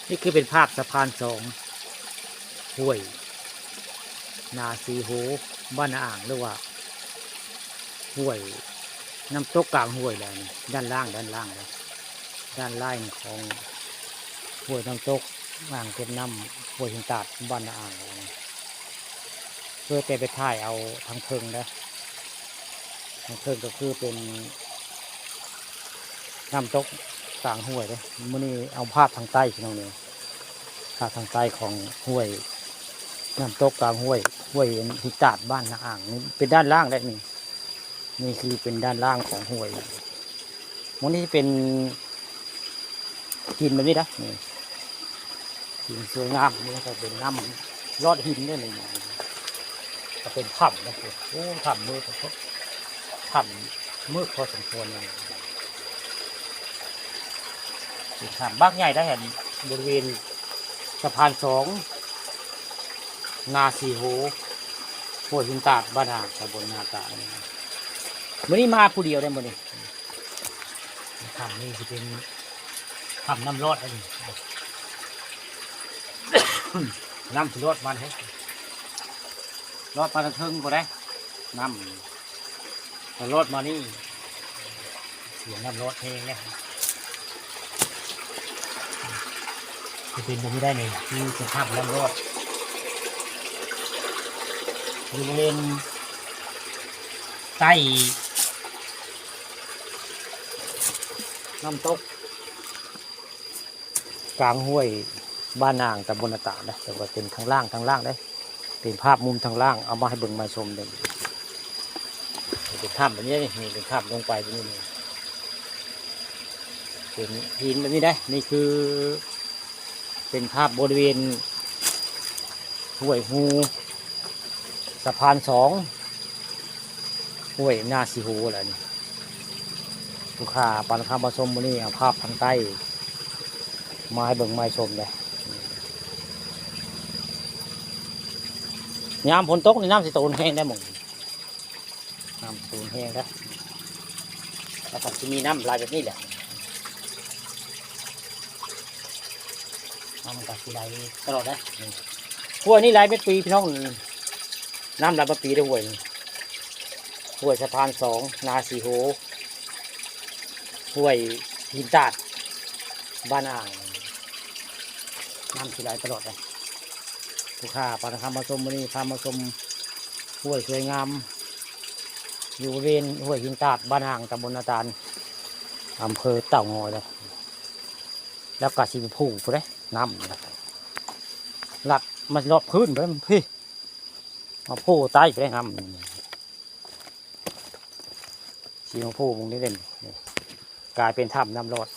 นี่คือเป็นภาพสะพานสองห้วยนาสีโหบ้านนาอ่างหรือว่าห้วยน้ำตกกลางห้วยแล้วนี่ด้านล่างเลยด้านล่างของห้วยน้ำตกอ่างเก็บน้ำห้วยหินตาดบ้านนาอ่างเพื่อไปถ่ายเอาทางเพิงนะทางเพิงก็คือเป็นน้ำตกกลางห้วยเลยมื่อนี้เอาภาพทางใต้พี่น้องเนี่ยภาพทางใต้ของห้วยน้ำตกกลางห้วยหินตาดบ้านนาอ่างนี่เป็นด้านล่างได้นี่คือเป็นด้านล่างของห้วยมันนี้เป็นหินแบบนี้นะนี่หินสวยงามนี่ก็เป็นน้ำยอดหินนี่เลยก็เป็นถ้ำนะโอ้ถ้ำมืดถ้ำมืดพอสมควรเลยถ้ำบ้านใหญ่ได้เห็นบริเวณสะพานสองนาสีโหห้วยหินตาดบ้านหาดตำบลนาตาวันนี้มาผู้เดียวได้หมดเลยถ้ำนี่จะเป็นถ้ำน้ำรอดอะไร น้ำถึงรอดมันให้รอดมาทางเทิงก็ได้น้ำรอดมานี่เสียงน้ำรอดเองเนี่ยจะเป็นแบบนี้ได้เลยที่จะถ้ำน้ำรอดบริเวณใต้น้ำตกกลางห้วยบ้านนางตำบลนาตาได้แต่ว่าเป็นทางล่างได้เป็นภาพมุมทางล่างเอามาให้เบิ่งมาชมเลยเป็นถ้ำแบบนี้นี่เป็นถ้ำลงไปแบบนี้เป็นหินแบบนี้ได้นี่คือเป็นภาพบริเวณห้วยหูสะพานสองห้วยนาสีหูอะไรนี่ลูกค้าปันข้ามมาชมวันนี้เอาภาพทางใต้มาให้เบิ่งมาชมเลยยามฝนตกนี่น้ำสิตูนแห้งได้หมดน้ำตูนแห้งนะแล้วก็จะมีน้ำลายแบบนี้แหละน้ำกับสีไหลตลอดนะห้วยนี่ไหลเป็นปีพี่น้องน้ำไหลเป็นปีได้ห้วยสะพานสองนาสีโหห้วยหินตาดบ้านอ่างน้ำสีไหลตลอดเลยผู้ค้าปานคำมาชมวันนี้พามาชมห้วยสวยงามอยู่บริเวณห้วยหินตาดบ้านห่างตำบลนาตาลอำเภอเต่างอยเลยแล้วก็สีผูกเลยน้ำหลัดมันรอบพื้นไปพี่มาผูใต้ไปเลยครับสีผูมึงนี่เด่นกลายเป็นถ้ำน้ำรอด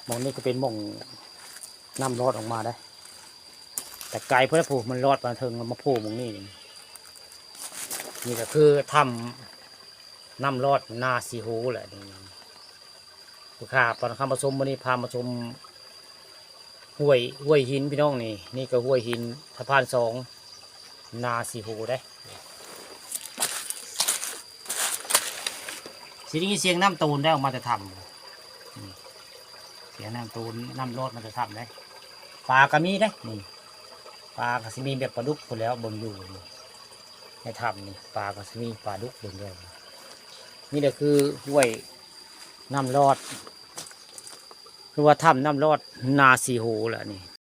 มองนี่ก็เป็นมองน้ำรอดออกมาได้แต่ไกลเพื่อผูกมันรอดมาเถิงมาผูกมองนี่นี่ก็คือทำน้ำรอดนาสีหูแหละนี่ลูกค้าตอนเข้ามาชมวันนี้พามาชมห้วยหินพี่น้องนี่ก็ห้วยหินสะพานสองนาสีหูได้สิ่งนี้เสียงน้ำตูนได้ออกมาจะทำเสียงน้ำตูนน้ำรอดมันจะทำได้ปลากระมีได้นี่ปลากระสมีแบบปลาดุกคนแล้วบนอยู่นี่ในถ้ำนี่ปลากระสมีปลาดุกบนเลยนี่แหละคือห้วยน้ำรอดคือว่าถ้ำน้ำรอดนาสีโหแหละนี่